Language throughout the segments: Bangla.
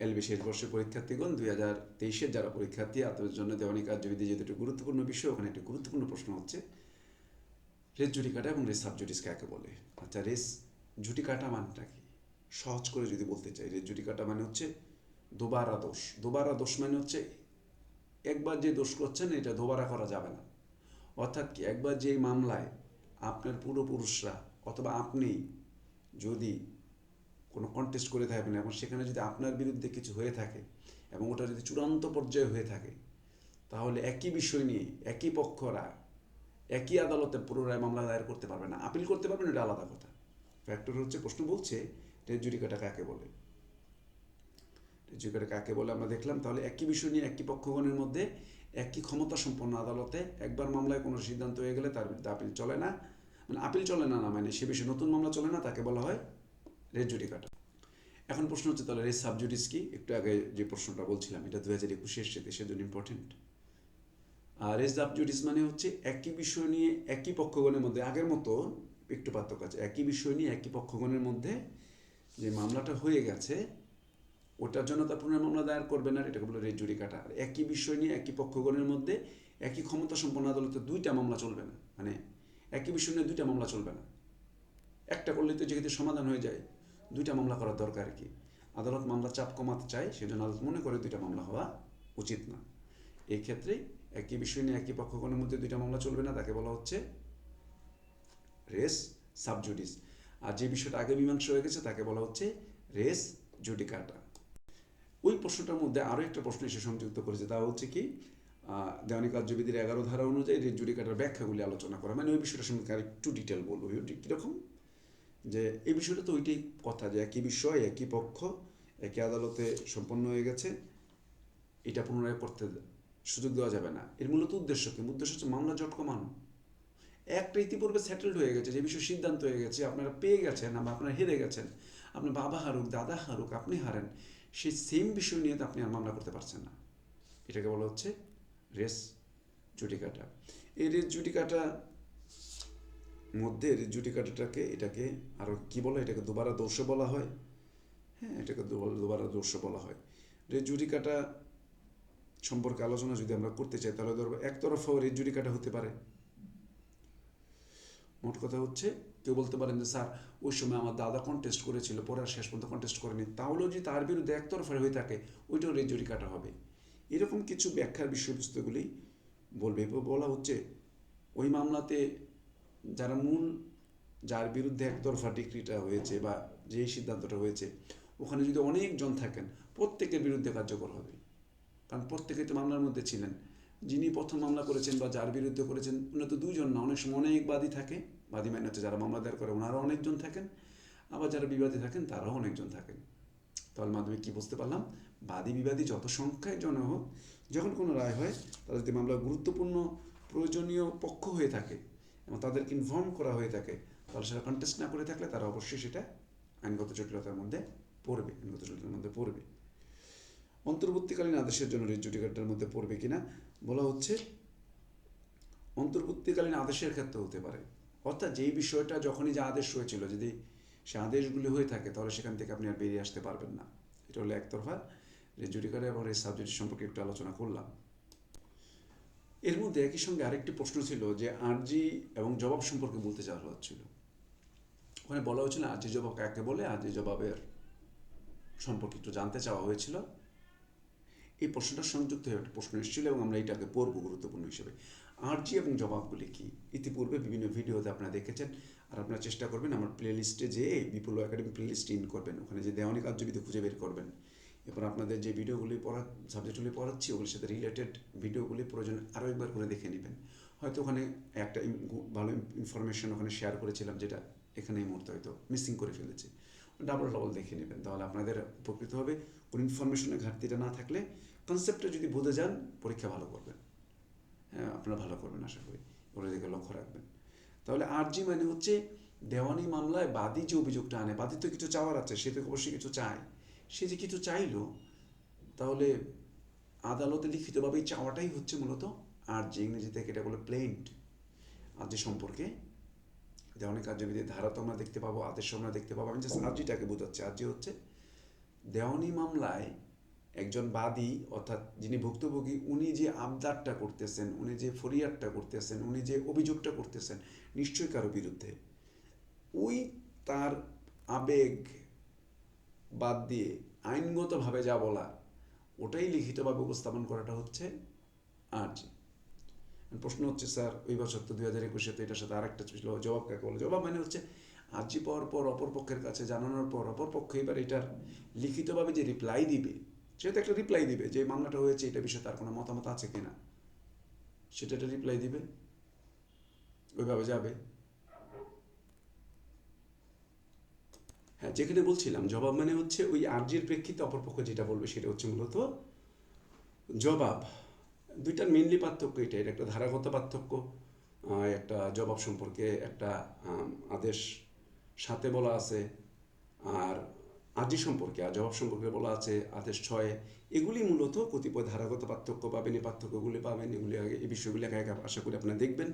এলবি শেষ বর্ষের পরীক্ষার্থীগণ 2023-এর যারা পরীক্ষার্থী তাদের জন্য দেওয়ানি কার্যবিধি যেহেতু একটি গুরুত্বপূর্ণ বিষয়, ওখানে একটি গুরুত্বপূর্ণ প্রশ্ন হচ্ছে রেস জুডিকাটা এবং রেস সাবজুডিস কাকে বলে। আচ্ছা, রেস জুডিকাটা মানেটা কি? সহজ করে যদি বলতে চাই, রেস জুডিকাটা মানে হচ্ছে দোবারা দোষ। দোবারা দোষ মানে হচ্ছে একবার যে দোষ করছেন এটা দোবারা করা যাবে না। অর্থাৎ কি, একবার যে মামলায় আপনার পূর্বপুরুষরা অথবা আপনি যদি কোনো কন্টেস্ট করে থাকবেন এবং সেখানে যদি আপনার বিরুদ্ধে কিছু হয়ে থাকে এবং ওটা যদি চূড়ান্ত পর্যায়ে হয়ে থাকে, তাহলে একই বিষয় নিয়ে একই পক্ষরা একই আদালতে পুনরায় মামলা দায়ের করতে পারবে না, আপিল করতে পারবেন, এটা আলাদা কথা। ফ্যাক্টর হচ্ছে, প্রশ্ন বলছে রেস জুডিকাটা কাকে বলে। রেস জুডিকাটা কাকে বলে আমরা দেখলাম। তাহলে একই বিষয় নিয়ে একই পক্ষগণের মধ্যে একই ক্ষমতা সম্পন্ন আদালতে একবার মামলায় কোনো সিদ্ধান্ত হয়ে গেলে তার বিরুদ্ধে আপিল চলে না, মানে আপিল চলে না না মানে সে বিষয়ে নতুন মামলা চলে না, তাকে বলা হয় রেস জুডিকাটা। এখন প্রশ্ন হচ্ছে তাহলে রেস সাবজুডিস কি? একটু আগে যে প্রশ্নটা বলছিলাম, এটা 2021 এসেছে, সেজন্য ইম্পর্টেন্ট। আর রেস সাবজুডিস মানে হচ্ছে একই বিষয় নিয়ে একই পক্ষগণের মধ্যে, আগের মতো একটু পার্থক্য আছে, একই বিষয় নিয়ে একই পক্ষগণের মধ্যে যে মামলাটা হয়ে গেছে ওটার জন্য তার পুনরায় মামলা দায়ের করবে না, এটাকে বলে রেস জুডিকাটা। আর একই বিষয় নিয়ে একই পক্ষগণের মধ্যে একই ক্ষমতা সম্পন্ন আদালতে দুইটা মামলা চলবে না, মানে একই বিষয় নিয়ে দুইটা মামলা চলবে না। একটা করলে তো যেহেতু সমাধান হয়ে যায়, দুইটা মামলা করার দরকার কি? আদালত মামলা চাপ কমাতে চায়, সেজন্য আদালত মনে করে দুইটা মামলা হওয়া উচিত না। এই ক্ষেত্রে একই বিষয় নিয়ে একই পক্ষগণের মধ্যে দুইটা মামলা চলবে না, তাকে বলা হচ্ছে রেস সাবজুডিস। আর যে বিষয়টা আগে মীমাংসা হয়ে গেছে তাকে বলা হচ্ছে রেস জুডিকাটা। ওই প্রশ্নটার মধ্যে আরও একটা প্রশ্ন এসে সংযুক্ত করেছে, তা হচ্ছে কি, দেওয়ানি কার্যবিধির 11 ধারা অনুযায়ী রেস জুডিকাটার ব্যাখ্যাগুলি আলোচনা করা, মানে ওই বিষয়টা সম্পর্কে আর একটু ডিটেল বলবো। কীরকম? যে এই বিষয়টা তো ওইটাই কথা, যে একই বিষয় একই পক্ষ একই আদালতে সম্পন্ন হয়ে গেছে, এটা পুনরায় করতে সুযোগ দেওয়া যাবে না। এর মূলত উদ্দেশ্য কি? উদ্দেশ্য হচ্ছে মামলা জট কমানো। একটা ইতিপূর্বে সেটেলড হয়ে গেছে, যে বিষয়ে সিদ্ধান্ত হয়ে গেছে, আপনারা পেয়ে গেছেন, বা আপনারা হেরে গেছেন, আপনার বাবা হারুক দাদা হারুক আপনি হারেন, সেই সেম বিষয় নিয়ে তো আপনি আর মামলা করতে পারছেন না। এটাকে বলা হচ্ছে রেস জুডিকাটা। এই রেস জুডিকাটা মধ্যে রেস জুডিকাটাটাকে এটাকে আরও কী বলে, এটাকে দুবারা দোষ বলা হয়। হ্যাঁ, এটাকে দুবারা দোষ বলা হয়। রেস জুডিকাটা সম্পর্কে আলোচনা যদি আমরা করতে চাই, তাহলে ধরো একতরফাও রেস জুডিকাটা হতে পারে। মোট কথা হচ্ছে, কেউ বলতে পারেন যে স্যার ওই সময় আমার দাদা কন্টেস্ট করেছিল, পরে আর শেষ পর্যন্ত কন্টেস্ট করেনি, তাহলেও যদি তার বিরুদ্ধে একতরফা হয়ে থাকে ওইটাও রেস জুডিকাটা হবে। এরকম কিছু ব্যাখ্যার বিষয়বস্তুগুলি বলবে। বলা হচ্ছে ওই মামলাতে যারা যার বিরুদ্ধে একতরফা ডিক্রিটা হয়েছে বা যে সিদ্ধান্তটা হয়েছে, ওখানে যদি অনেকজন থাকেন প্রত্যেকের বিরুদ্ধে কার্যকর হবে, কারণ প্রত্যেকেই তো মামলার মধ্যে ছিলেন। যিনি প্রথম মামলা করেছেন বা যার বিরুদ্ধে করেছেন উনি তো দুইজন না, অনেক সময় অনেক বাদী থাকে। বাদী মানে হচ্ছে যারা মামলা দায়ের করে ওনারাও অনেকজন থাকেন, আবার যারা বিবাদী থাকেন তারাও অনেকজন থাকেন। তার মাধ্যমে কী বুঝতে পারলাম, বাদী বিবাদী যত সংখ্যায় জন হোক, যখন কোনো রায় হয় তারা যদি মামলা গুরুত্বপূর্ণ প্রয়োজনীয় পক্ষ হয়ে থাকে এবং তাদেরকে ইনফর্ম করা হয়ে থাকে, তাহলে সেটা কন্টেস্ট না করে থাকলে তারা অবশ্যই সেটা আইনগত জটিলতার মধ্যে পড়বে। অন্তর্বর্তীকালীন আদেশের জন্য রিট জুডিকাটার মধ্যে পড়বে কিনা বলা হচ্ছে, অন্তর্বর্তীকালীন আদেশের ক্ষেত্রে হতে পারে। অর্থাৎ যেই বিষয়টা যখনই যে আদেশ হয়েছিল, যদি সে আদেশগুলি হয়ে থাকে তাহলে সেখান থেকে আপনি আর বেরিয়ে আসতে পারবেন না। এটা হলো একতরফা রিট জুডিকাটা এবং রেস সাবজুডিস সম্পর্কে একটু আলোচনা করলাম। এর মধ্যে একই সঙ্গে আরেকটি প্রশ্ন ছিল যে আর্জি এবং জবাব সম্পর্কে বলতে চাওয়া হচ্ছিল। ওখানে বলা হয়েছিল আর্জি জবাব কাকে বলে, আর্জি জবাবের সম্পর্কে একটু জানতে চাওয়া হয়েছিল। এই প্রশ্নটা সংযুক্ত হয়ে একটা প্রশ্ন এসেছিল এবং আমরা এটাকে পড়ব গুরুত্বপূর্ণ হিসেবে। আর্জি এবং জবাবগুলি কি, ইতিপূর্বে বিভিন্ন ভিডিওতে আপনারা দেখেছেন। আর আপনারা চেষ্টা করবেন আমার প্লেলিস্টে যেয়ে বিপুল একাডেমি প্লেলিস্ট ইন করবেন, ওখানে যে দেওয়ানি কার্যবিধি খুঁজে বের করবেন। এরপর আপনাদের যে ভিডিওগুলি সাবজেক্টগুলি পড়াচ্ছি ওগুলির সাথে রিলেটেড ভিডিওগুলি প্রয়োজন আরও একবার করে দেখে নেবেন। হয়তো ওখানে একটা ভালো ইনফরমেশন ওখানে শেয়ার করেছিলাম, যেটা এখানে এই মুহূর্তে হয়তো মিসিং করে ফেলেছি। ডাবল দেখে নেবেন, তাহলে আপনাদের উপকৃত হবে। কোনো ইনফরমেশনের ঘাটতিটা না থাকলে, কনসেপ্টটা যদি বুঝে যান, পরীক্ষা ভালো করবেন। হ্যাঁ, আপনারা ভালো করবেন আশা করি, ওরা দিকে লক্ষ্য রাখবেন। তাহলে আরজি মানে হচ্ছে দেওয়ানি মামলায় বাদী যে অভিযোগটা আনে, বাদী তো কিছু চাওয়ার আছে, সে তো অবশ্যই কিছু চায়। সে যে কিছু চাইলো, তাহলে আদালতে লিখিতভাবে চাওয়াটাই হচ্ছে মূলত আরজি। ইংরেজি থেকে এটা বলে প্লেন্ট। আরজি সম্পর্কে দেওয়ানি কার্যবিধির ধারা তো আমরা দেখতে পাবো, আদেশ আমরা দেখতে পাবো। আমি জাস্ট আরজিটাকে বোঝাচ্ছি। আরজি হচ্ছে দেওয়ানি মামলায় একজন বাদী অর্থাৎ যিনি ভুক্তভোগী উনি যে আবদারটা করতেছেন, উনি যে ফরিয়াদটা করতেছেন, উনি যে অভিযোগটা করতেছেন নিশ্চয়ই কারো বিরুদ্ধে, ওই তার আবেগ বাদ দিয়ে আইনগতভাবে যা বলা ওটাই লিখিতভাবে উপস্থাপন করাটা হচ্ছে আর্জি। প্রশ্ন হচ্ছে স্যার ওই বছর তো 2021-এ তো এটার সাথে আরেকটা ছিল, জবাব কাকে বলে? জবাব মানে হচ্ছে আর্জি পাওয়ার পর অপরপক্ষের কাছে জানানোর পর অপরপক্ষ এবার এটার লিখিতভাবে যে রিপ্লাই দিবে, সে তো একটা রিপ্লাই দিবে যে মামলাটা হয়েছে এটা বিষয়ে তার কোনো মতামত আছে কিনা, সেটা একটা রিপ্লাই দিবে, ওইভাবে যাবে। হ্যাঁ, যেখানে বলছিলাম জবাব মানে হচ্ছে ওই আর্জির প্রেক্ষিতে অপরপক্ষ যেটা বলবে সেটা হচ্ছে মূলত জবাব। দুইটার মেনলি পার্থক্য এটাই, একটা ধারাগত পার্থক্য। একটা জবাব সম্পর্কে একটা আদেশ সাথে বলা আছে, আর আর্জি সম্পর্কে আর জবাব সম্পর্কে বলা আছে আদেশ 6-এ। এগুলি মূলত কতিপয় ধারাগত পার্থক্য পাবেন, এই পার্থক্যগুলি পাবেন, এগুলি আগে এই বিষয়গুলি একা একা আশা করি আপনারা দেখবেন।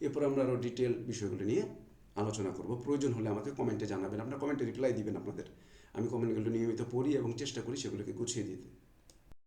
এরপর আমরা আরও ডিটেল বিষয়গুলি নিয়ে আলোচনা করব। প্রয়োজন হলে আমাকে কমেন্টে জানাবেন, আপনারা কমেন্টে রিপ্লাই দিবেন আপনাদের। আমি কমেন্টগুলো নিয়মিত পড়ি এবং চেষ্টা করি সেগুলোকে গুছিয়ে দিতে।